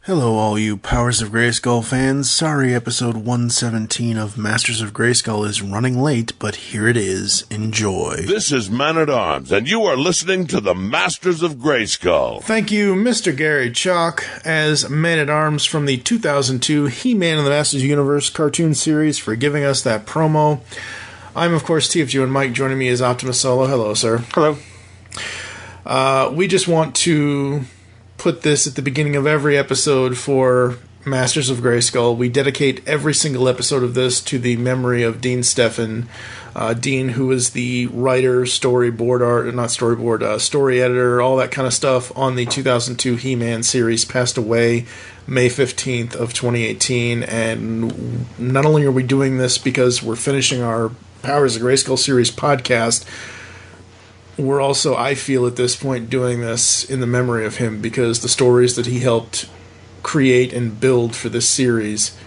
Hello all you Powers of Grayskull fans. Sorry episode 117 of Masters of Grayskull is running late, but here it is. Enjoy. This is Man-at-Arms, and you are listening to the Masters of Grayskull. Thank you, Mr. Gary Chalk, as Man-at-Arms from the 2002 He-Man and the Masters Universe cartoon series for giving us that promo. I'm, of course, TFG1Mike. Joining me is OptimusSolo. Hello, sir. Hello. We just want to put this at the beginning of every episode for Masters of Grayskull. We dedicate every single episode of this to the memory of Dean Stephan. Dean, who was the writer, story editor, all that kind of stuff on the 2002 He-Man series, passed away May 15th of 2018. And not only are we doing this because we're finishing our Powers of Grayskull series podcast, we're also, I feel at this point, doing this in the memory of him because the stories that he helped create and build for this series,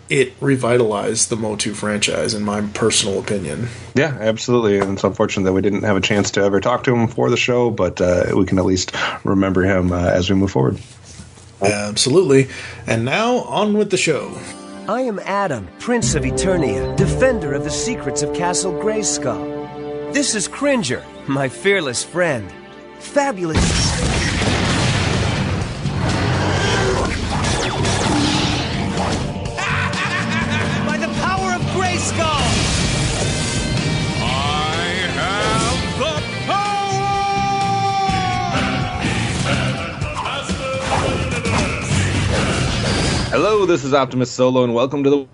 it revitalized the Motu franchise, in my personal opinion. Yeah, absolutely. And it's unfortunate that we didn't have a chance to ever talk to him for the show, but we can at least remember him as we move forward. Absolutely. And now, on with the show. I am Adam, Prince of Eternia, defender of the secrets of Castle Grayskull. This is Cringer, my fearless friend. Fabulous. By the power of Grayskull! I have the power! Hello, this is OptimusSolo, and welcome to the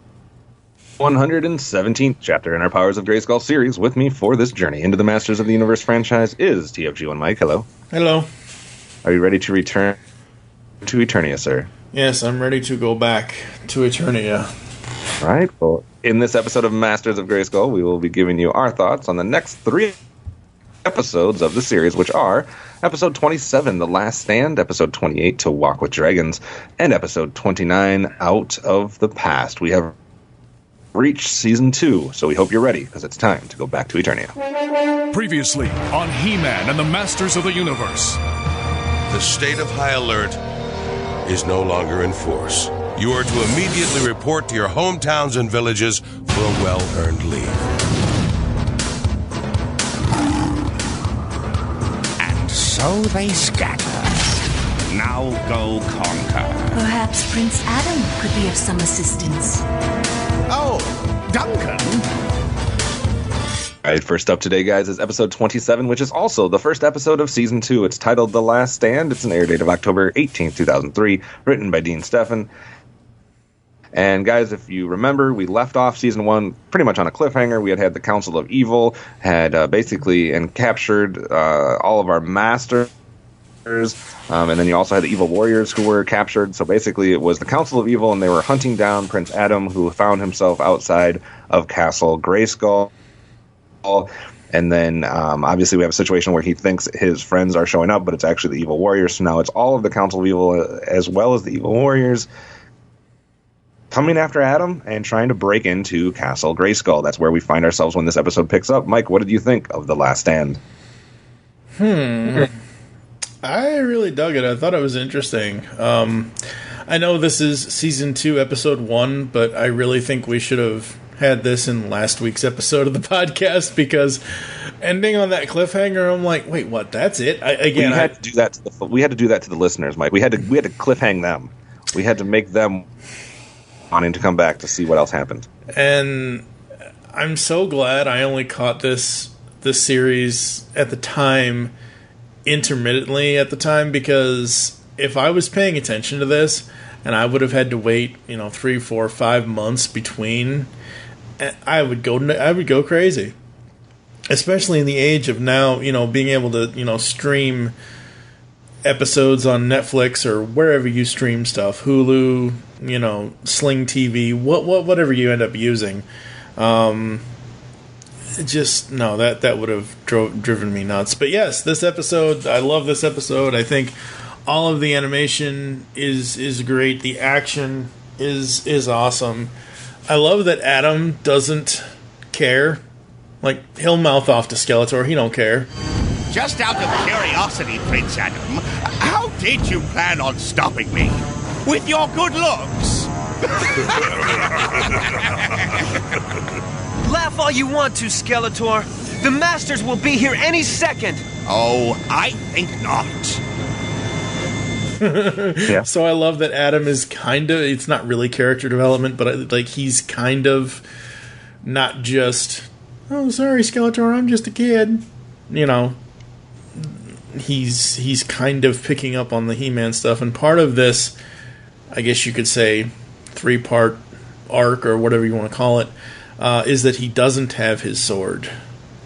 117th chapter in our Powers of Grayskull series. With me for this journey into the Masters of the Universe franchise is TFG1Mike. Hello. Hello. Are you ready to return to Eternia, sir? Yes, I'm ready to go back to Eternia. All right. Well, in this episode of Masters of Grayskull, we will be giving you our thoughts on the next 3 episodes of the series, which are Episode 27, The Last Stand, Episode 28, To Walk with Dragons, and Episode 29, Out of the Past. We have reached Season 2, so we hope you're ready, because it's time to go back to Eternia. Previously on He-Man and the Masters of the Universe. The state of high alert is no longer in force. You are to immediately report to your hometowns and villages for a well-earned leave. And so they scatter. Now go conquer. Perhaps Prince Adam could be of some assistance. Oh, Duncan! All right, first up today, guys, is episode 27, which is also the first episode of Season 2. It's titled The Last Stand. It's an air date of October 18th, 2003, written by Dean Stephan. And, guys, if you remember, we left off Season 1 pretty much on a cliffhanger. We had the Council of Evil, had basically captured all of our masters. And then you also had the evil warriors who were captured. So basically it was the Council of Evil, and they were hunting down Prince Adam, who found himself outside of Castle Grayskull. And then obviously we have a situation where he thinks his friends are showing up, but it's actually the evil warriors. So now it's all of the Council of Evil as well as the evil warriors coming after Adam and trying to break into Castle Grayskull. That's where we find ourselves when this episode picks up. Mike, what did you think of The Last Stand? I really dug it. I thought it was interesting. I know this is Season 2, Episode 1, but I really think we should have had this in last week's episode of the podcast, because ending on that cliffhanger, I'm like, wait, what? That's it? We had to do that to the listeners, Mike. We had to cliffhang them. We had to make them wanting to come back to see what else happened. And I'm so glad I only caught this series at the time, intermittently at the time, because if I was paying attention to this and I would have had to wait 3, 4, 5 months between, I would go crazy, especially in the age of now, being able to stream episodes on Netflix or wherever you stream stuff, Hulu, Sling TV, whatever you end up using. That would have driven me nuts. But yes, this episode, I love this episode. I think all of the animation is great. The action is awesome. I love that Adam doesn't care. Like, he'll mouth off to Skeletor. He don't care. Just out of curiosity, Prince Adam, how did you plan on stopping me? With your good looks? Laugh all you want to, Skeletor. The Masters will be here any second. Oh, I think not. Yeah. So I love that Adam is kind of, it's not really character development, but like he's kind of not just, oh, sorry, Skeletor, I'm just a kid. You know, he's kind of picking up on the He-Man stuff, and part of this, I guess you could say, 3-part arc or whatever you want to call it, is that he doesn't have his sword.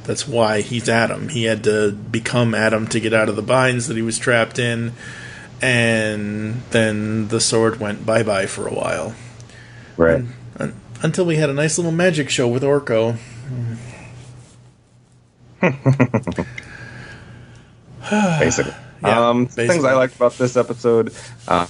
That's why he's Adam. He had to become Adam to get out of the binds that he was trapped in, and then the sword went bye-bye for a while. Right. Until we had a nice little magic show with Orko. Basically. Yeah, basically. Things I liked about this episode. I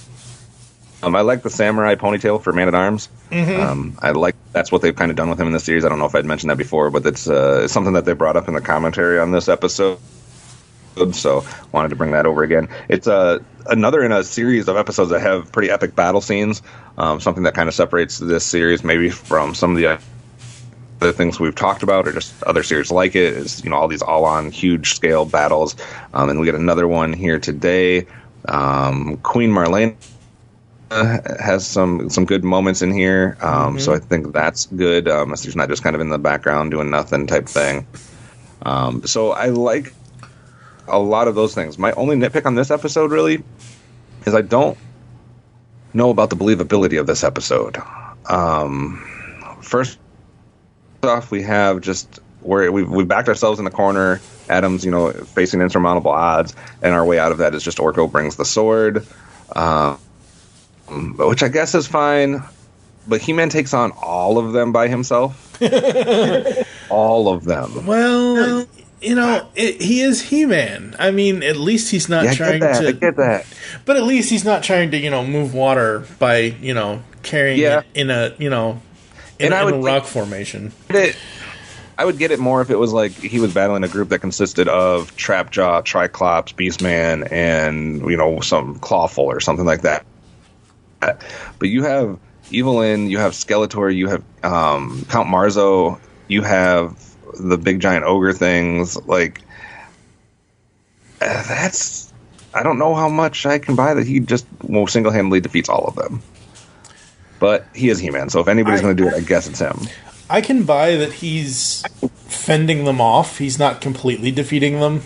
like the samurai ponytail for Man-at-Arms. I like that's what they've kind of done with him in the series. I don't know if I'd mentioned that before, but it's something that they brought up in the commentary on this episode. So wanted to bring that over again. It's another in a series of episodes that have pretty epic battle scenes. Something that kind of separates this series maybe from some of the other things we've talked about, or just other series like it, is all these all-on huge scale battles. And we get another one here today. Queen Marlena has some good moments in here, so I think that's good. She's not just kind of in the background doing nothing type thing. So I like a lot of those things. My only nitpick on this episode really is I don't know about the believability of this episode. First off, we have just where we've backed ourselves in the corner. Adam's facing insurmountable odds, and our way out of that is just Orko brings the sword, which I guess is fine. But He-Man takes on all of them by himself. All of them. Well, he is He-Man. I mean, at least he's not trying to... I get that. But at least he's not trying to, move water by, carrying it in a, in a rock formation. I would get it more if it was like he was battling a group that consisted of Trapjaw, Triclops, Beastman, and, some Clawful or something like that. But you have Evelyn, you have Skeletor, you have Count Marzo, you have the big giant ogre things. Like, that's... I don't know how much I can buy that he just single-handedly defeats all of them. But he is He-Man, so if anybody's going to do it, I guess it's him. I can buy that he's fending them off. He's not completely defeating them,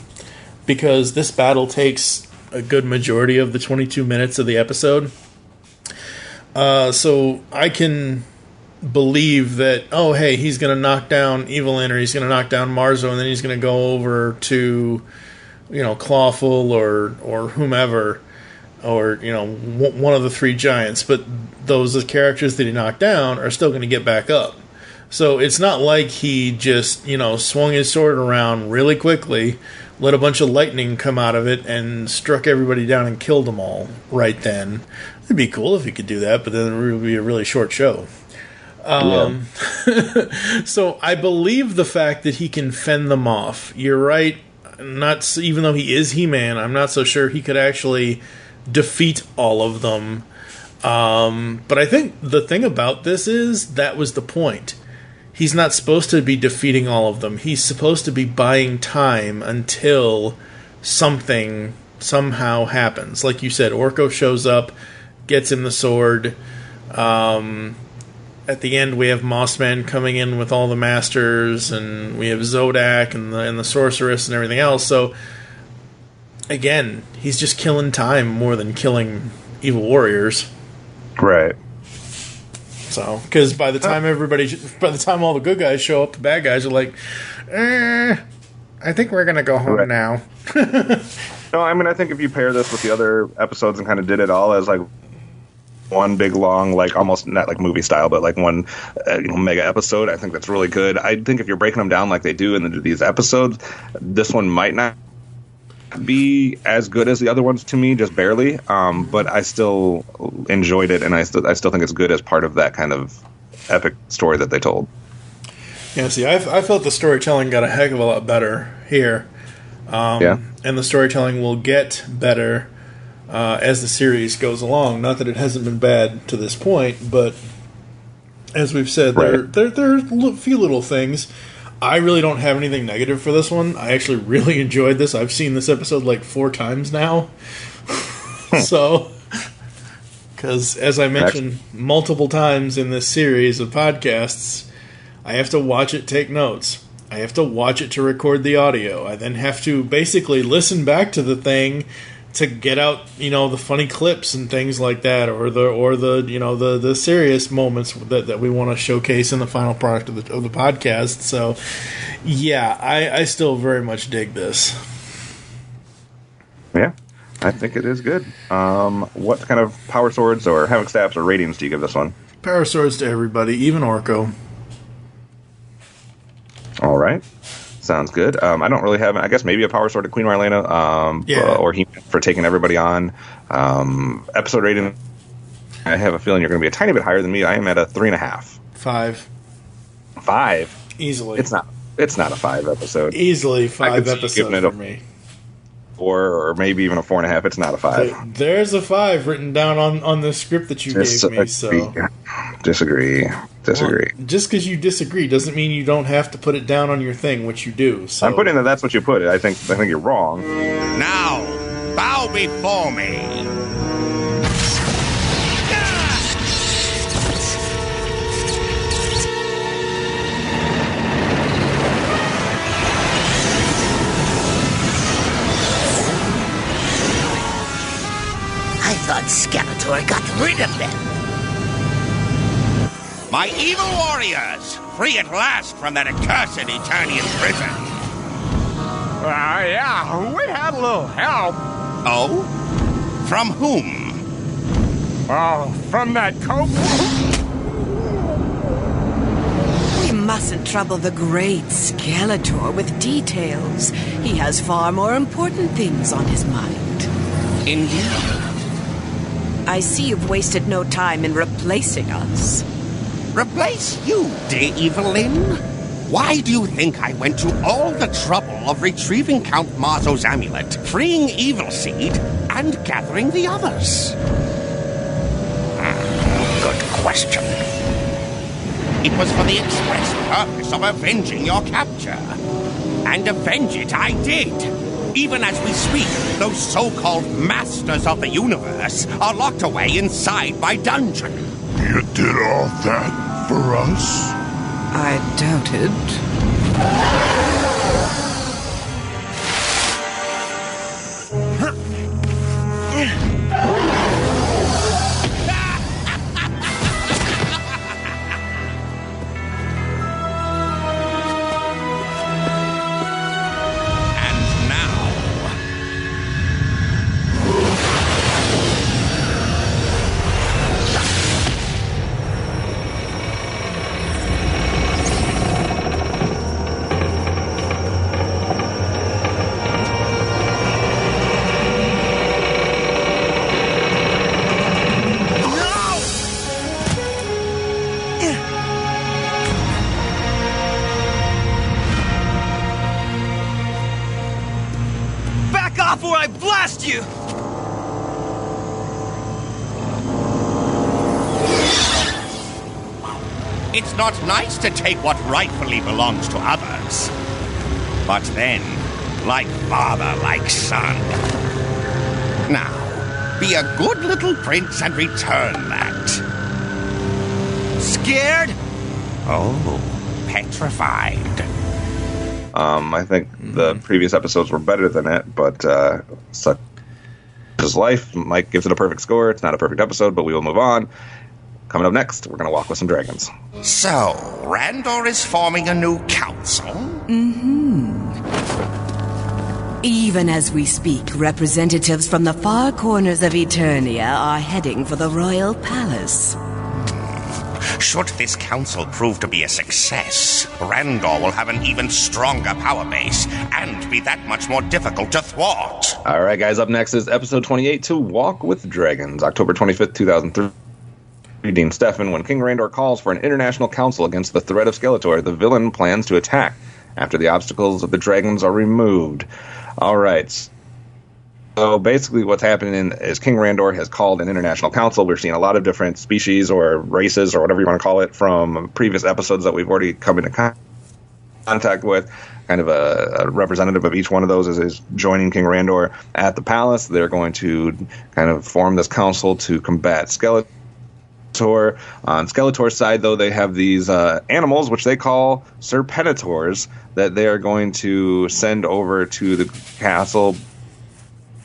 because this battle takes a good majority of the 22 minutes of the episode. So I can believe that, oh, hey, he's going to knock down Evelyn, or he's going to knock down Marzo, and then he's going to go over to, Clawful or whomever, or, one of the three giants. But those characters that he knocked down are still going to get back up. So it's not like he just, swung his sword around really quickly, let a bunch of lightning come out of it, and struck everybody down and killed them all right then. It'd be cool if he could do that, but then it would be a really short show. So I believe the fact that he can fend them off. You're right. Not even though he is He-Man, I'm not so sure he could actually defeat all of them. But I think the thing about this is that was the point. He's not supposed to be defeating all of them. He's supposed to be buying time until something somehow happens. Like you said, Orko shows up, gets him the sword. At the end, we have Mossman coming in with all the Masters, and we have Zodak and the Sorceress and everything else. So, again, he's just killing time more than killing evil warriors. Right. So, because by the time all the good guys show up, the bad guys are like, I think we're gonna go home now. No, I mean, I think if you pair this with the other episodes and kind of did it all as like one big long, like almost not like movie style, but like one mega episode, I think that's really good. I think if you're breaking them down like they do in these episodes, this one might not be as good as the other ones to me, just barely. But I still enjoyed it, and I still think it's good as part of that kind of epic story that they told. Yeah, see, I felt the storytelling got a heck of a lot better here. And the storytelling will get better as the series goes along. Not that it hasn't been bad to this point, but as we've said, there are a few little things. I really don't have anything negative for this one. I actually really enjoyed this. I've seen this episode like 4 times now. So, because as I mentioned multiple times in this series of podcasts, I have to watch it, take notes. I have to watch it to record the audio. I then have to basically listen back to the thing to get out, the funny clips and things like that, or the serious moments that we want to showcase in the final product of the podcast. So, yeah, I still very much dig this. Yeah, I think it is good. What kind of power swords or havoc staffs or ratings do you give this one? Power swords to everybody, even Orko. All right. Sounds good. I don't really have, I guess maybe a power sword to Queen Marlena, or he for taking everybody on. Episode rating, I have a feeling you're going to be a tiny bit higher than me. I am at a 3.5. 5. 5? Easily. It's not a 5 episode. Easily 5 episodes for me. 4 or maybe even a 4.5. It's not a 5. There's a 5 written down on the script that you gave me. So Disagree. Well, just because you disagree doesn't mean you don't have to put it down on your thing, which you do. So I'm putting that's what you put it. I think you're wrong. Now, bow before me. I thought Skeletor got rid of them. My evil warriors, free at last from that accursed Eternian prison. Yeah, we had a little help. Oh? From whom? Oh, from that cope. We mustn't trouble the great Skeletor with details. He has far more important things on his mind. Indeed. I see you've wasted no time in replacing us. Replace you, dear Evelyn? Why do you think I went to all the trouble of retrieving Count Marzo's amulet, freeing Evil Seed, and gathering the others? Good question. It was for the express purpose of avenging your capture. And avenge it I did. Even as we speak, those so-called Masters of the Universe are locked away inside my dungeon. You did all that for us? I doubt it. Before I blast you! It's not nice to take what rightfully belongs to others. But then, like father, like son. Now, be a good little prince and return that. Scared? Oh, petrified. I think the previous episodes were better than it, but such is life. Mike gives it a perfect score. It's not a perfect episode, but we will move on. Coming up next, we're going to walk with some dragons. So, Randor is forming a new council? Mm-hmm. Even as we speak, representatives from the far corners of Eternia are heading for the royal palace. Should this council prove to be a success, Randor will have an even stronger power base and be that much more difficult to thwart. All right, guys, up next is episode 28, To Walk with Dragons, October 25th, 2003. Dean Stefan, when King Randor calls for an international council against the threat of Skeletor, the villain plans to attack after the obstacles of the dragons are removed. All right. So basically what's happening is King Randor has called an international council. We're seeing a lot of different species or races or whatever you want to call it from previous episodes that we've already come into contact with. Kind of a representative of each one of those is joining King Randor at the palace. They're going to kind of form this council to combat Skeletor. On Skeletor's side, though, they have these animals, which they call Serpentators, that they are going to send over to the castle.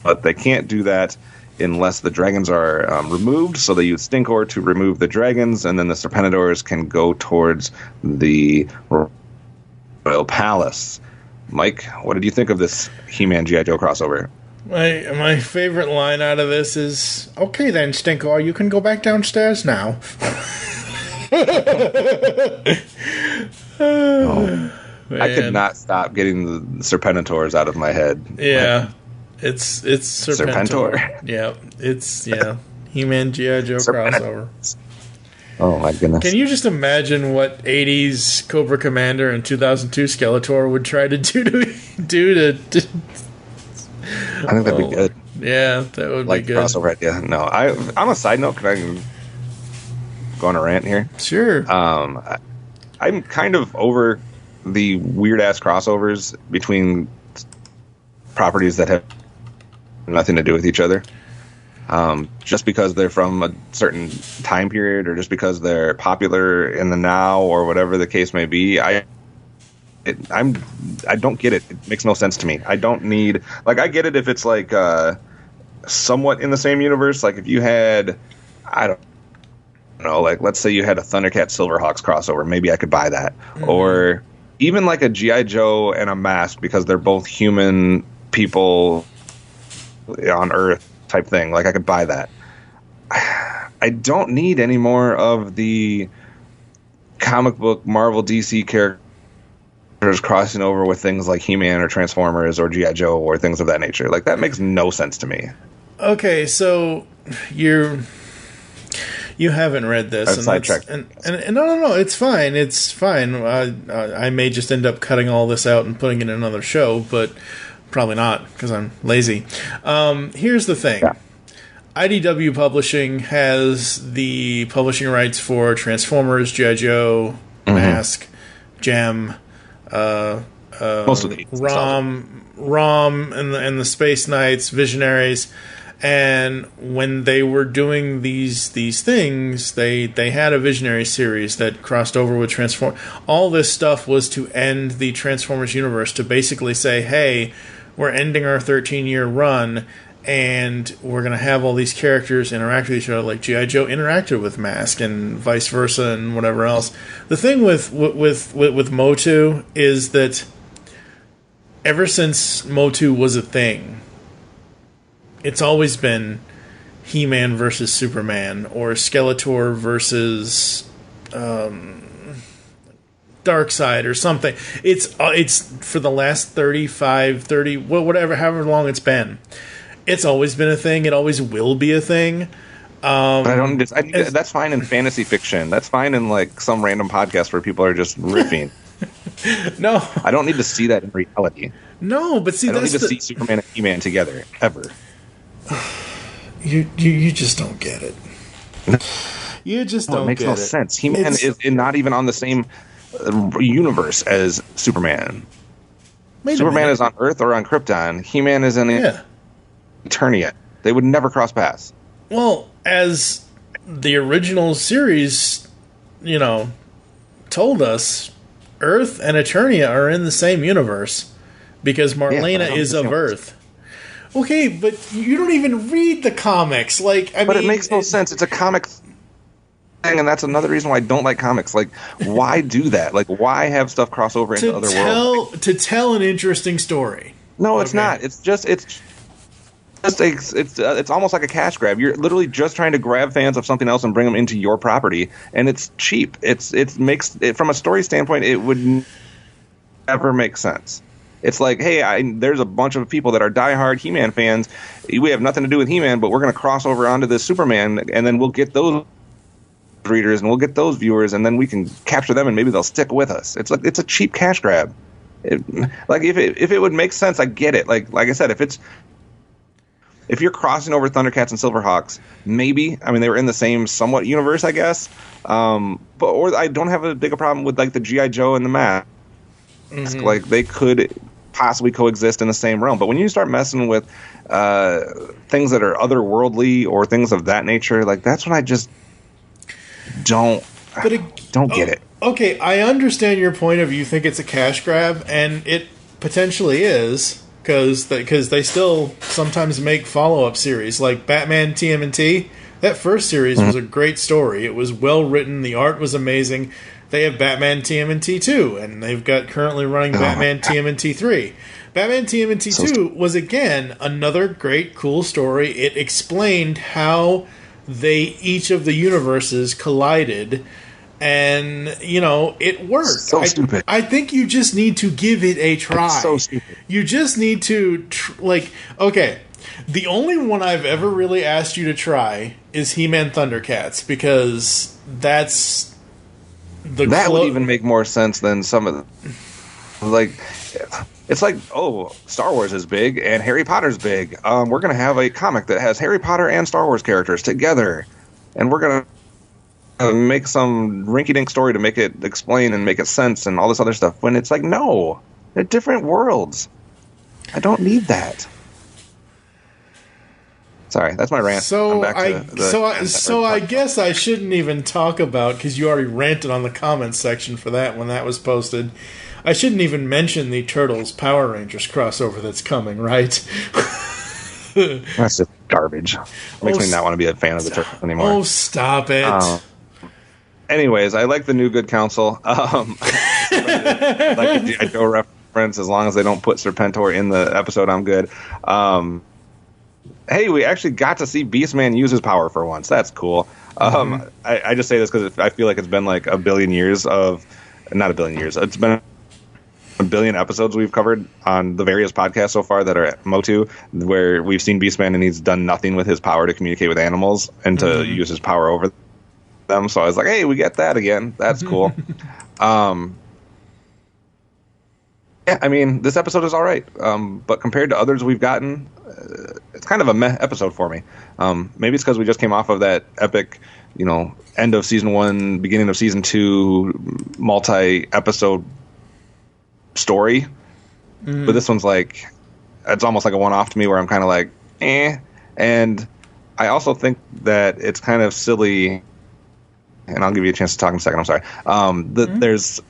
But they can't do that unless the dragons are removed. So they use Stinkor to remove the dragons, and then the Serpentators can go towards the Royal Palace. Mike, what did you think of this He-Man G.I. Joe crossover? My favorite line out of this is, "Okay then, Stinkor, you can go back downstairs now." I could not stop getting the Serpentators out of my head. Yeah. It's Serpentor. Yeah, it's He-Man G.I. Joe crossover. Oh my goodness! Can you just imagine what '80s Cobra Commander and 2002 Skeletor would try to do to? I think that'd be good. Yeah, that would be good. Crossover idea. No, on a side note, can I go on a rant here? Sure. I'm kind of over the weird ass crossovers between properties that have nothing to do with each other, just because they're from a certain time period, or just because they're popular in the now, or whatever the case may be. I don't get it. It makes no sense to me. I don't need, like, I get it if it's like somewhat in the same universe. Like if you had, I don't know, like let's say you had a Thundercat Silverhawks crossover, maybe I could buy that, or even like a G.I. Joe and a Mask, because they're both human people on Earth type thing. Like I could buy that. I don't need any more of the comic book Marvel DC characters crossing over with things like He-Man or Transformers or G.I. Joe or things of that nature. Like that makes no sense to me. Okay, so you haven't read this, and no, it's fine. It's fine. I may just end up cutting all this out and putting it in another show, but probably not, because I'm lazy. Here's the thing. Yeah. IDW Publishing has the publishing rights for Transformers, G.I. Joe, Mask, Gem, most of the ROM, and the Space Knights, Visionaries. And when they were doing these things, they had a Visionary series that crossed over with Transformers. All this stuff was to end the Transformers universe, to basically say, hey, we're ending our 13-year run, and we're going to have all these characters interact with each other, like G.I. Joe interacted with Mask, and vice versa, and whatever else. The thing with Motu is that ever since Motu was a thing, it's always been He-Man versus Superman, or Skeletor versus Darkseid, or something. It's for the last 30, however long it's been. It's always been a thing. It always will be a thing. But that's fine in fantasy fiction. That's fine in like some random podcast where people are just riffing. No, I don't need to see that in reality. No, but see, I don't need to see Superman and He-Man together ever. You just don't get it. You just don't get it. It makes no sense. He-Man is not even on the same universe as Superman. Superman is on Earth or on Krypton. He-Man is in Eternia. They would never cross paths. Well, as the original series, told us, Earth and Eternia are in the same universe because Marlena is of Earth. Okay, but you don't even read the comics. But it makes no sense. It's a comic thing, and that's another reason why I don't like comics. Like, why do that? Like, why have stuff cross over into other worlds? To tell an interesting story. No, it's not. It's almost like a cash grab. You're literally just trying to grab fans of something else and bring them into your property, and it's cheap. It makes from a story standpoint, it would never make sense. It's like, hey, there's a bunch of people that are diehard He-Man fans. We have nothing to do with He-Man, but we're going to cross over onto this Superman, and then we'll get those readers and we'll get those viewers, and then we can capture them, and maybe they'll stick with us. It's a cheap cash grab. If it would make sense, I get it. Like I said, if it's if you're crossing over Thundercats and Silverhawks, maybe. I mean, they were in the same somewhat universe, I guess. Or I don't have a bigger problem with like the G.I. Joe and the Mask. Like they could possibly coexist in the same realm. But when you start messing with things that are otherworldly or things of that nature, like that's when I just don't get it. Okay, I understand your point of you think it's a cash grab, and it potentially is, because they still sometimes make follow-up series, like Batman TMNT. That first series was a great story. It was well written. The art was amazing. They have Batman TMNT 2, and they've got currently running Batman TMNT 3. Batman TMNT 2 was, again, another great, cool story. It explained how each of the universes collided, and, you know, it worked. So stupid. I think you just need to give it a try. It's so stupid. You just need to, okay, the only one I've ever really asked you to try is He-Man Thundercats, because that's that would even make more sense than some of the, like, it's like, oh, Star Wars is big and Harry Potter's big. We're going to have a comic that has Harry Potter and Star Wars characters together, and we're going to make some rinky-dink story to make it explain and make it sense and all this other stuff. When it's like, no, they're different worlds. I don't need that. Sorry, that's my rant. So I guess I shouldn't even talk about, because you already ranted on the comments section for that when that was posted. I shouldn't even mention the Turtles Power Rangers crossover that's coming, right? That's just garbage. Makes me not want to be a fan of the Turtles anymore. Oh, stop it. Anyways, I like the New Good Council. Like a G.I. Joe reference, as long as they don't put Serpentor in the episode, I'm good. Hey, we actually got to see Beastman use his power for once. That's cool. I just say this because I feel like it's been like a billion years of... Not a billion years. It's been a billion episodes we've covered on the various podcasts so far that are at Motu, where we've seen Beastman and he's done nothing with his power to communicate with animals and to use his power over them. So I was like, hey, we get that again. That's cool. Yeah, I mean, this episode is all right. But compared to others we've gotten, it's kind of a meh episode for me. Maybe it's because we just came off of that epic, end of season 1, beginning of season 2, multi-episode story. But this one's like, it's almost like a one-off to me where I'm kind of like, eh. And I also think that it's kind of silly, and I'll give you a chance to talk in a second, I'm sorry. There's...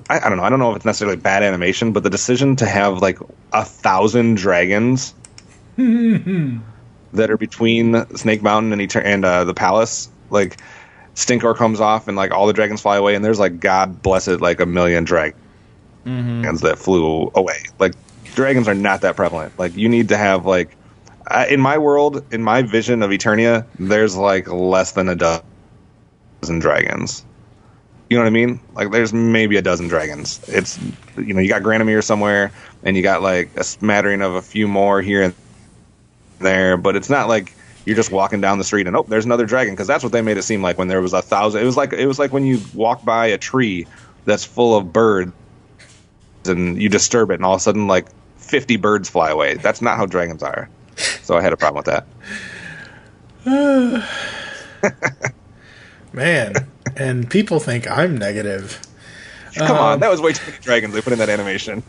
I don't know. I don't know if it's necessarily bad animation, but the decision to have like 1,000 dragons that are between Snake Mountain and the palace, like Stinkor comes off and like all the dragons fly away, and there's like, God bless it, like 1 million dragons that flew away. Like dragons are not that prevalent. Like you need to have like in my world, in my vision of Eternia, there's like less than a dozen dragons. You know what I mean? Like, there's maybe a dozen dragons. It's, you got Granomir somewhere, and you got, like, a smattering of a few more here and there, but it's not like you're just walking down the street and, oh, there's another dragon, because that's what they made it seem like when there was 1,000. It was like when you walk by a tree that's full of birds, and you disturb it, and all of a sudden, like, 50 birds fly away. That's not how dragons are. So I had a problem with that. Man, and people think I'm negative. Come on, that was way too many dragons they put in that animation.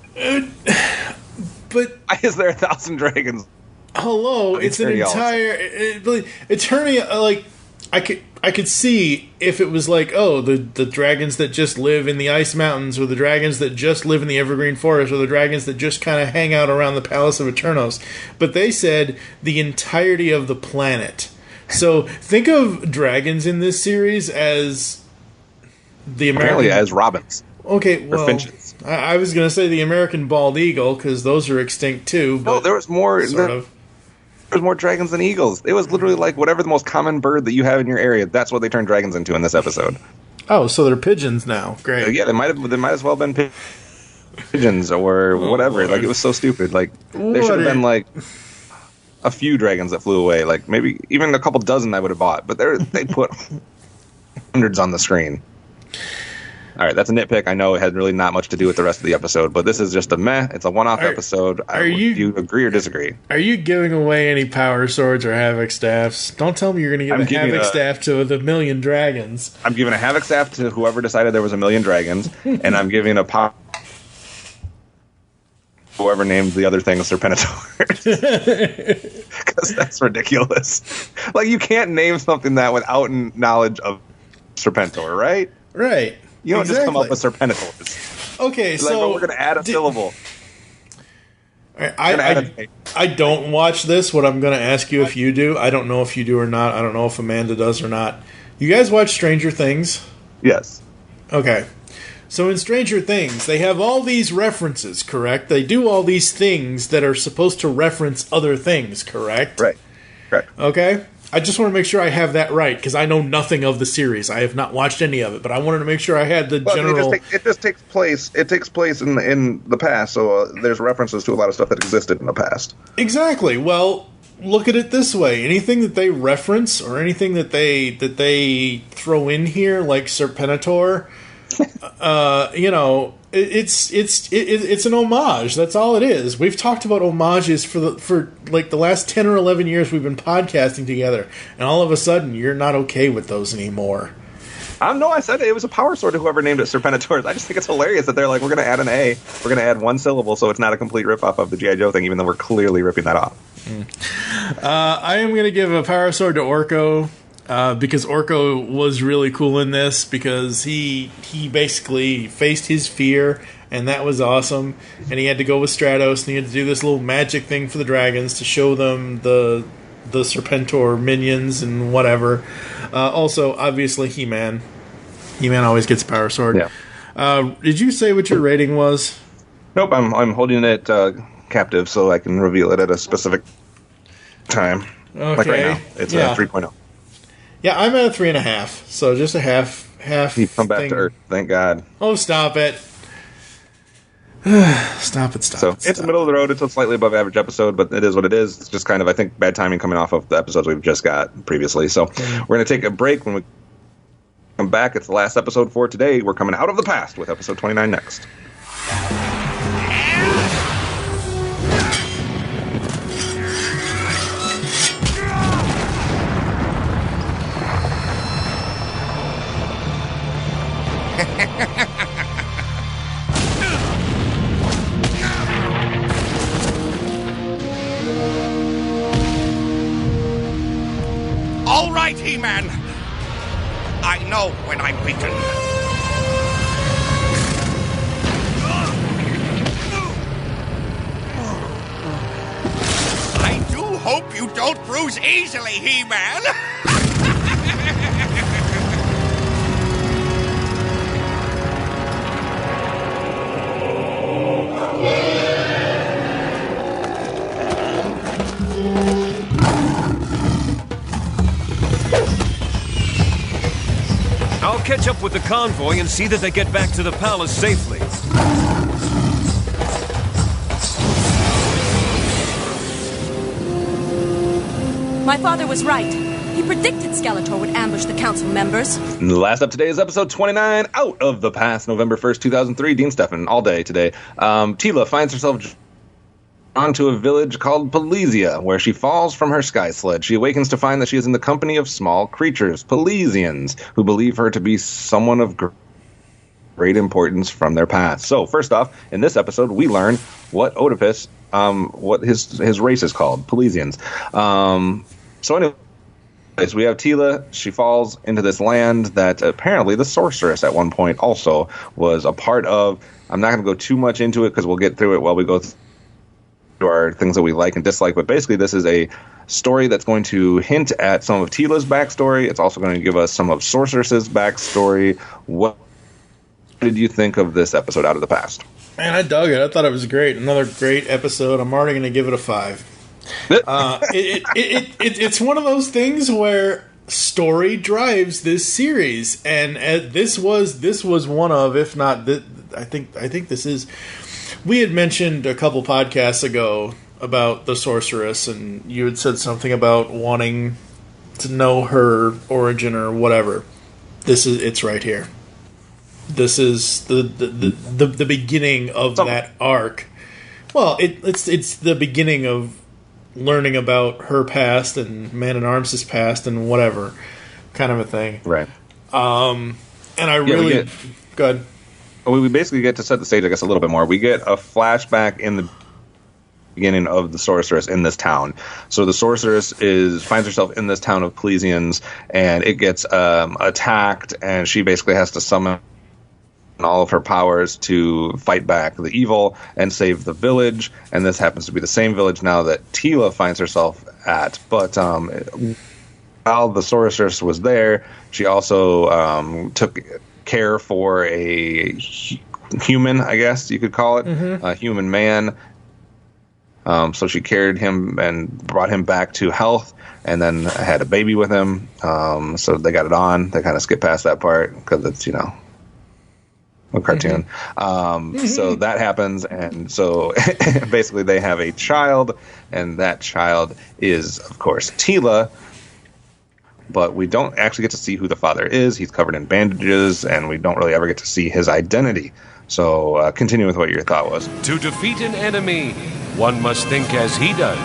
But why is there 1,000 dragons? Hello, it's an entire Eternia. Like I could see if it was like, oh, the dragons that just live in the Ice Mountains, or the dragons that just live in the Evergreen Forest, or the dragons that just kind of hang out around the Palace of Eternos. But they said the entirety of the planet. So think of dragons in this series as the American... Apparently as robins. Okay, well, finches. I was going to say the American bald eagle, because those are extinct too. But no, there was more... There was more dragons than eagles. It was literally like whatever the most common bird that you have in your area, that's what they turned dragons into in this episode. Oh, so they're pigeons now. Great. Yeah, they might as well have been pigeons or whatever. Lord. Like, it was so stupid. Like, there should have been like... a few dragons that flew away, like maybe even a couple dozen I would have bought, but they put hundreds on the screen. All right, that's a nitpick. I know it had really not much to do with the rest of the episode, but this is just a meh. It's a one-off episode. Do you agree or disagree? Are you giving away any power swords or havoc staffs? Don't tell me you're going to give a havoc staff to the million dragons. I'm giving a havoc staff to whoever decided there was a million dragons, and I'm giving a power whoever named the other thing Serpentator. Because that's ridiculous. Like, you can't name something that without knowledge of Serpentor, right? Right. You don't just come up with Serpentors. Okay, so we're going to add a syllable. I don't watch this. What I'm going to ask you if you do. I don't know if you do or not. I don't know if Amanda does or not. You guys watch Stranger Things? Yes. Okay. So in Stranger Things, they have all these references, correct? They do all these things that are supposed to reference other things, correct? Right. Correct. Okay. I just want to make sure I have that right, because I know nothing of the series. I have not watched any of it, but I wanted to make sure I had the general... It just takes place in the past, so there's references to a lot of stuff that existed in the past. Exactly. Well, look at it this way. Anything that they reference, or anything that they throw in here, like Serpentator... it's an homage. That's all it is. We've talked about homages for like the last 10 or 11 years we've been podcasting together, and all of a sudden you're not okay with those anymore. No, I said it was a power sword to whoever named it Serpentators. I just think it's hilarious that they're like, we're going to add an A, we're going to add one syllable, so it's not a complete ripoff of the G.I. Joe thing, even though we're clearly ripping that off. I am going to give a power sword to Orko. Because Orko was really cool in this, because he basically faced his fear, and that was awesome. And he had to go with Stratos, and he had to do this little magic thing for the dragons to show them the Serpentor minions and whatever. Also, obviously, He-Man. He-Man always gets a power sword. Yeah. Did you say what your rating was? Nope, I'm holding it captive so I can reveal it at a specific time. Okay. Like right now. It's a 3.0. Yeah, I'm at a 3.5, so just a half. You've come back to Earth, thank God. Oh, stop it! Stop it! So it's the middle of the road. It's a slightly above average episode, but it is what it is. It's just kind of, I think, bad timing coming off of the episodes we've just got previously. So we're going to take a break. When we come back, it's the last episode for today. We're coming out of the past with episode 29 next. All right, He-Man. I know when I'm beaten. I do hope you don't bruise easily, He-Man. I'll catch up with the convoy and see that they get back to the palace safely. My father was right. He predicted Skeletor would ambush the council members. Last up today is episode 29, Out of the Past, November 1st, 2003. Dean Stefan, all day today. Tila finds herself onto a village called Palesia, where she falls from her sky sled. She awakens to find that she is in the company of small creatures, Palesians, who believe her to be someone of great importance from their past. So, first off, in this episode, we learn what Oedipus, what his race is called, Palesians. So anyways, we have Tila. She falls into this land that apparently the sorceress at one point also was a part of. I'm not going to go too much into it because we'll get through it while we go through our things that we like and dislike, but basically this is a story that's going to hint at some of Tila's backstory. It's also going to give us some of Sorceress's backstory. What did you think of this episode, Out of the Past? Man, I dug it. I thought it was great. Another great episode. I'm already going to give it a 5. It's one of those things where story drives this series, and this was one of, if not, I think this is. We had mentioned a couple podcasts ago about the sorceress, and you had said something about wanting to know her origin or whatever. It's right here. this is the beginning of that arc. Well, it's the beginning of learning about her past and Man-at-Arms' past and whatever kind of a thing. Right. And I really... Go ahead. We basically get to set the stage, I guess, a little bit more. We get a flashback in the beginning of the sorceress in this town. So the sorceress finds herself in this town of Plesians, and it gets attacked, and she basically has to summon all of her powers to fight back the evil and save the village. And this happens to be the same village now that Tila finds herself at. But while the sorceress was there, she also took care for a human, I guess you could call it, a human man. So she carried him and brought him back to health, and then had a baby with him. So they got it on. They kind of skip past that part because it's, a cartoon. So that happens, and so basically they have a child, and that child is, of course, Tila. But we don't actually get to see who the father is. He's covered in bandages, and we don't really ever get to see his identity. So continue with what your thought was. To defeat an enemy, one must think as he does.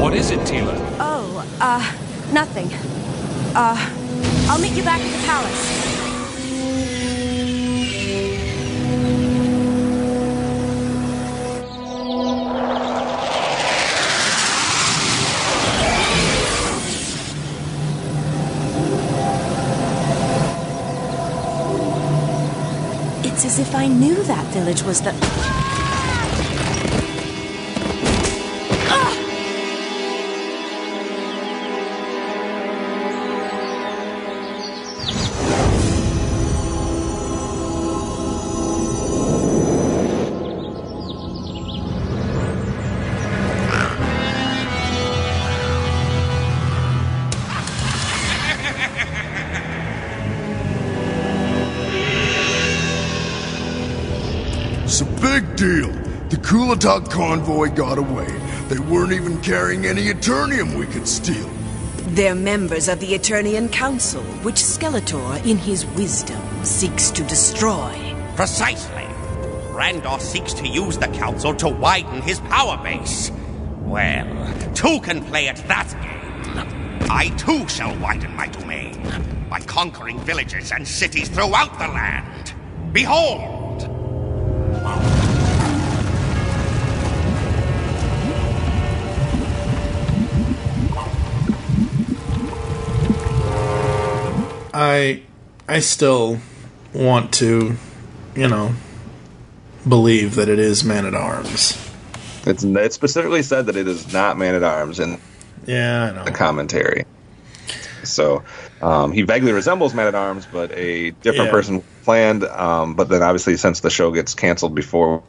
What is it, Tila? Oh, nothing. I'll meet you back at the palace. It's as if I knew that village was the... It's a big deal. The Kulatok convoy got away. They weren't even carrying any Eternium we could steal. They're members of the Eternian Council, which Skeletor, in his wisdom, seeks to destroy. Precisely. Randor seeks to use the Council to widen his power base. Well, two can play at that game. I too shall widen my domain by conquering villages and cities throughout the land. Behold! I still want to, believe that it is Man-at-Arms. It's specifically said that it is not Man-at-Arms in the commentary. So he vaguely resembles Man-at-Arms, but a different person planned. But then obviously since the show gets canceled before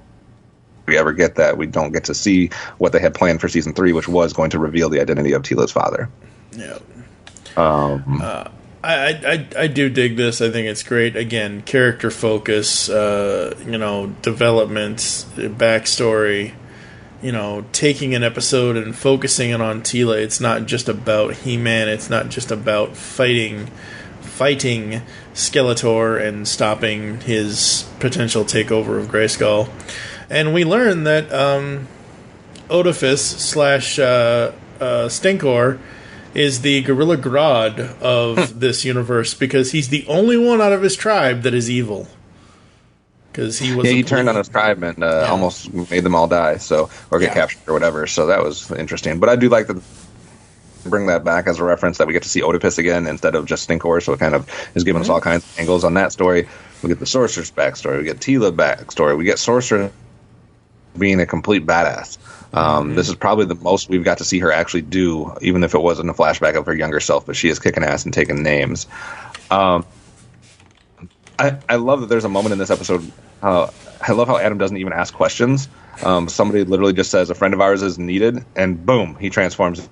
we ever get that, we don't get to see what they had planned for season 3, which was going to reveal the identity of Tila's father. Yeah. I do dig this. I think it's great. Again, character focus, development, backstory, taking an episode and focusing it on Tila. It's not just about He-Man. It's not just about fighting Skeletor and stopping his potential takeover of Grayskull. And we learn that Oedipus / Stinkor is the Gorilla Grodd of this universe, because he's the only one out of his tribe that is evil. Because he turned on his tribe and almost made them all die, or get captured or whatever. So that was interesting. But I do like to bring that back as a reference that we get to see Oedipus again instead of just Stinkor. So it kind of is giving us all kinds of angles on that story. We get the Sorcerer's backstory. We get Tila backstory. We get Sorcerer being a complete badass. This is probably the most we've got to see her actually do, even if it wasn't a flashback of her younger self, but she is kicking ass and taking names. I love that there's a moment in this episode. I love how Adam doesn't even ask questions. Somebody literally just says, a friend of ours is needed, and boom, he transforms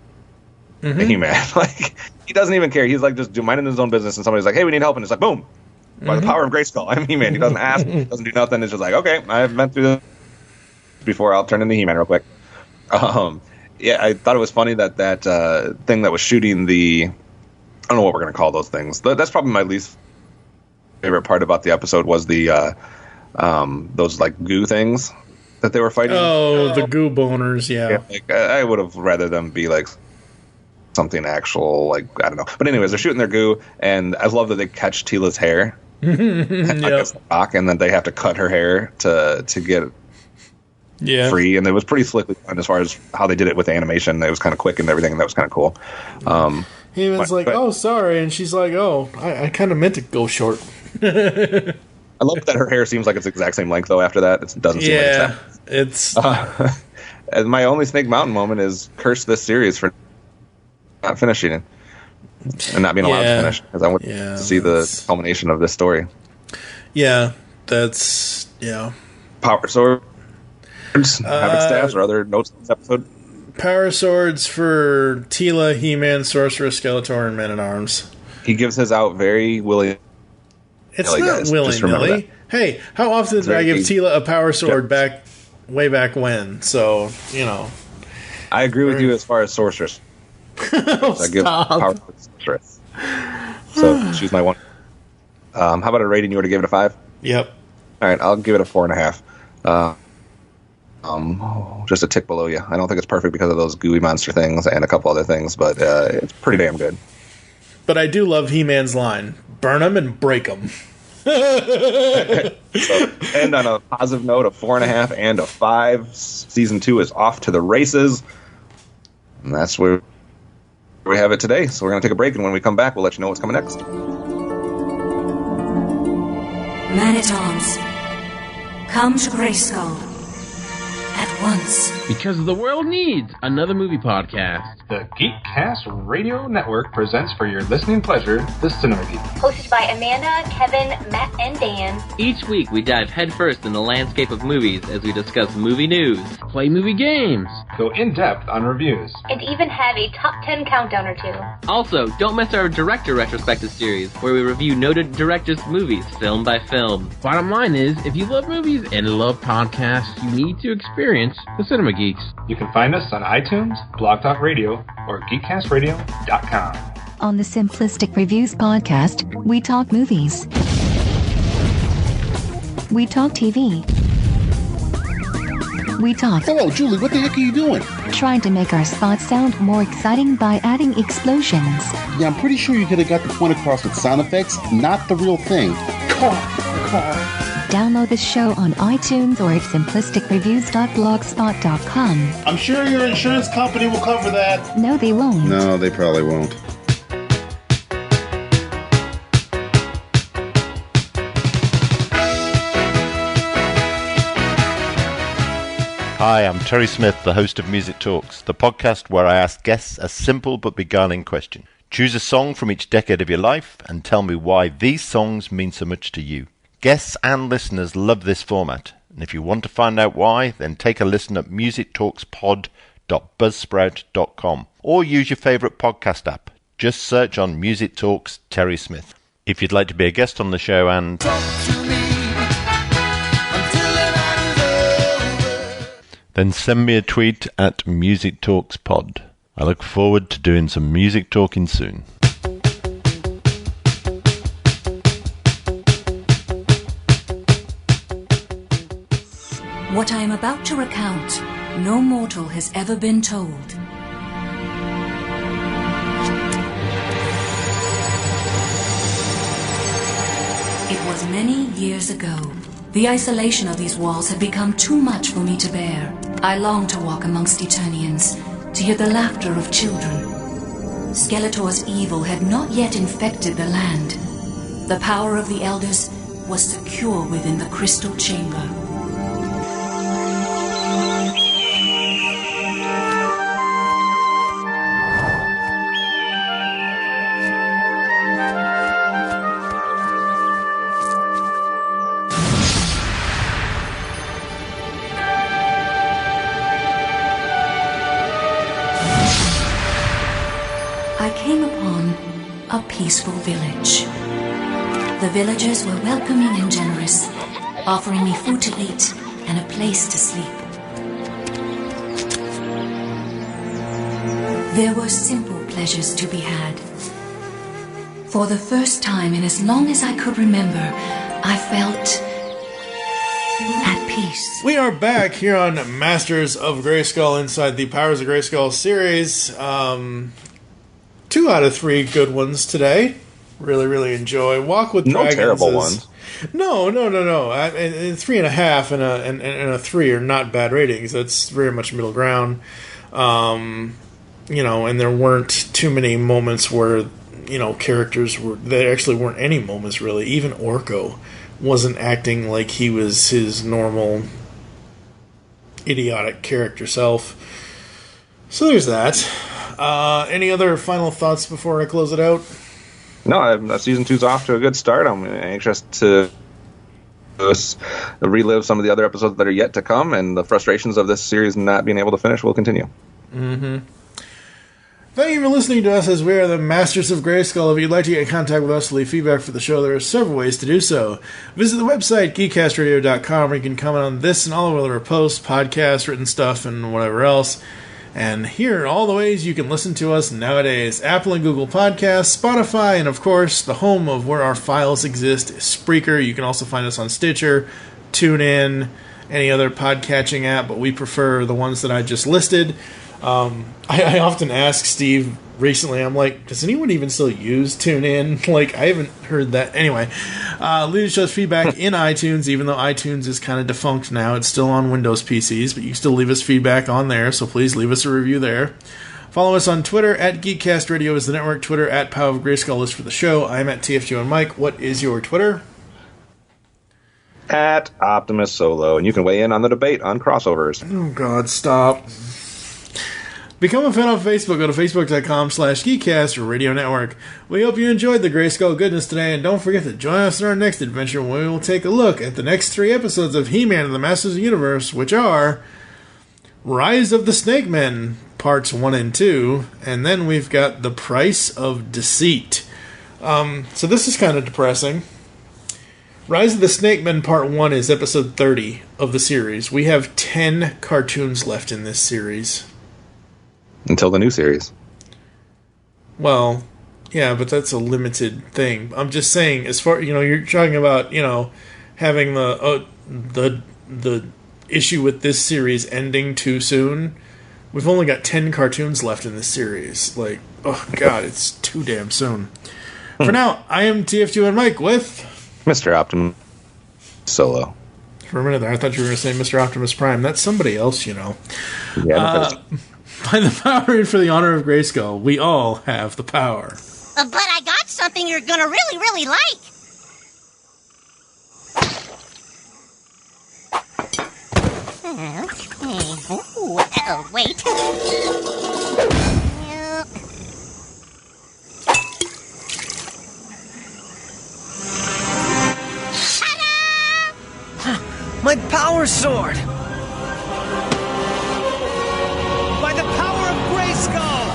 into He-Man. Like, he doesn't even care. He's like just minding his own business, and somebody's like, hey, we need help, and it's like, boom. by the power of Grayskull. I'm He-Man. He doesn't ask, doesn't do nothing. It's just like, okay, I've been through this before. I'll turn into He-Man real quick. Yeah, I thought it was funny that thing that was shooting the... I don't know what we're going to call those things. That's probably my least favorite part about the episode was the those like goo things that they were fighting. Oh, the goo boners, yeah. Like, I would have rather them be like something actual, like, I don't know. But anyways, they're shooting their goo, and I love that they catch Tila's hair against the rock, and then they have to cut her hair to get free. And it was pretty slickly done as far as how they did it with the animation. It was kind of quick and everything, and that was kind of cool. He-Man's like, oh, sorry, and she's like, oh, I kind of meant to go short. I love that her hair seems like it's the exact same length, though, after that. It doesn't seem like it's and my only Snake Mountain moment is curse this series for not finishing it. And not being allowed to finish. Because I want to see the culmination of this story. Yeah, that's... Yeah. Power Swords, Havoc Staffs, or other notes in this episode? Power Swords for Tila, He-Man, Sorcerer, Skeletor, and Man-at-Arms. He gives his out very willy. It's not willy-nilly. Hey, how often did I give Tila a Power Sword way back when? So, you know. I agree with you as far as Sorceress. I give Power Sword to Sorceress. So, she's my one. How about a rating? You were to give it a 5? Yep. All right, I'll give it a 4.5. Just a tick below you. I don't think it's perfect because of those gooey monster things and a couple other things, but it's pretty damn good. But I do love He-Man's line, burn them and break them. So, end on a positive note, a 4.5 and a 5. Season 2 is off to the races. And that's where we have it today. So we're going to take a break, and when we come back, we'll let you know what's coming next. Man-at-Arms, come to Grayskull. At once. Because the world needs another movie podcast. The Geekcast Radio Network presents for your listening pleasure the Cinema Geek. Hosted by Amanda, Kevin, Matt, and Dan. Each week we dive headfirst in the landscape of movies as we discuss movie news, play movie games, go in-depth on reviews, and even have a top 10 countdown or two. Also, don't miss our director retrospective series, where we review noted directors' movies film by film. Bottom line is, if you love movies and love podcasts, you need to experience the Cinema Geeks. You can find us on iTunes, Blog Talk Radio, or GeekCastRadio.com. On the Simplistic Reviews podcast, we talk movies. We talk TV. We talk... Hello, Julie, what the heck are you doing? Trying to make our spots sound more exciting by adding explosions. Yeah, I'm pretty sure you could have got the point across with sound effects, not the real thing. Car. Download the show on iTunes or at simplisticreviews.blogspot.com. I'm sure your insurance company will cover that. No, they won't. No, they probably won't. Hi, I'm Terry Smith, the host of Music Talks, the podcast where I ask guests a simple but beguiling question. Choose a song from each decade of your life and tell me why these songs mean so much to you. Guests and listeners love this format, and if you want to find out why, then take a listen at musictalkspod.buzzsprout.com or use your favourite podcast app. Just search on Music Talks Terry Smith. If you'd like to be a guest on the show and... then send me a tweet at Music Talks Pod. I look forward to doing some music talking soon. What I am about to recount, no mortal has ever been told. It was many years ago. The isolation of these walls had become too much for me to bear. I longed to walk amongst Eternians, to hear the laughter of children. Skeletor's evil had not yet infected the land. The power of the Elders was secure within the crystal chamber. I came upon a peaceful village. The villagers were welcoming and generous, offering me food to eat and a place to sleep. There were simple pleasures to be had. For the first time in as long as I could remember, I felt at peace. We are back here on Masters of Grayskull inside the Powers of Grayskull series. 2 out of 3 good ones today. Really enjoy. Walk with Dragons. No terrible ones. No. 3.5 and a 3 are not bad ratings. That's very much middle ground. And there weren't too many moments where, characters were... There actually weren't any moments, really. Even Orko wasn't acting like he was his normal idiotic character self. So there's that. Any other final thoughts before I close it out? No, Season 2's off to a good start. I'm anxious to relive some of the other episodes that are yet to come, and the frustrations of this series not being able to finish will continue. Mm-hmm. Thank you for listening to us as we are the Masters of Grayskull. If you'd like to get in contact with us, leave feedback for the show, there are several ways to do so. Visit the website, geekcastradio.com, where you can comment on this and all of our posts, podcasts, written stuff, and whatever else. And here are all the ways you can listen to us nowadays. Apple and Google Podcasts, Spotify, and of course, the home of where our files exist is Spreaker. You can also find us on Stitcher, TuneIn, any other podcatching app, but we prefer the ones that I just listed. I often ask Steve recently, I'm like, does anyone even still use TuneIn? Like, I haven't heard that. Anyway, leave us feedback in iTunes, even though iTunes is kind of defunct now. It's still on Windows PCs, but you can still leave us feedback on there, so please leave us a review there. Follow us on Twitter, at Geekcast Radio is the network. Twitter, at Powers of Grayskull is for the show. I'm at TFG1Mike. What is your Twitter? At OptimusSolo, and you can weigh in on the debate on crossovers. Oh, God, stop. Become a fan on Facebook. Go to facebook.com/Geekcast or Radio Network. We hope you enjoyed the Grayskull goodness today, and don't forget to join us in our next adventure when we will take a look at the next 3 episodes of He-Man and the Masters of the Universe, which are Rise of the Snake Men, Parts 1 and 2, and then we've got The Price of Deceit. So this is kind of depressing. Rise of the Snake Men Part 1 is episode 30 of the series. We have 10 cartoons left in this series. Until the new series. Well, yeah, but that's a limited thing. I'm just saying, as far you're talking about, having the issue with this series ending too soon. We've only got 10 cartoons left in this series. Like, oh god, it's too damn soon. For now, I am TFG1Mike with Mr. OptimusSolo. For a minute there, I thought you were going to say Mr. Optimus Prime. That's somebody else, Yeah. By the power and for the honor of Grayskull, we all have the power. But I got something you're gonna really like. Wait. My power sword! By the power of Grayskull!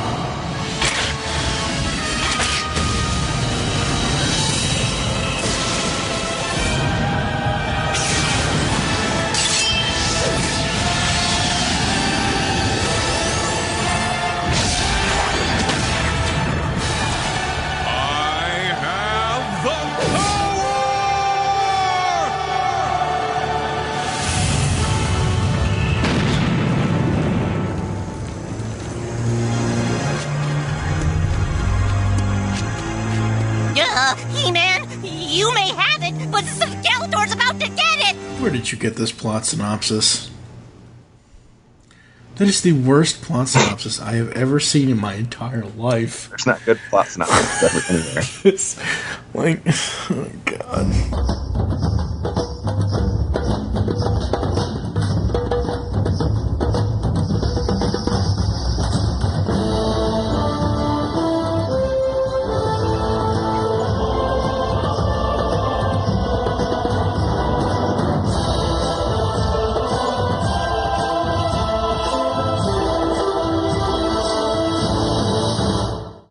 He-Man, you may have it, but Skeletor's about to get it! Where did you get this plot synopsis? That is the worst plot synopsis I have ever seen in my entire life. There's not good plot synopsis ever anywhere. It's like, oh god.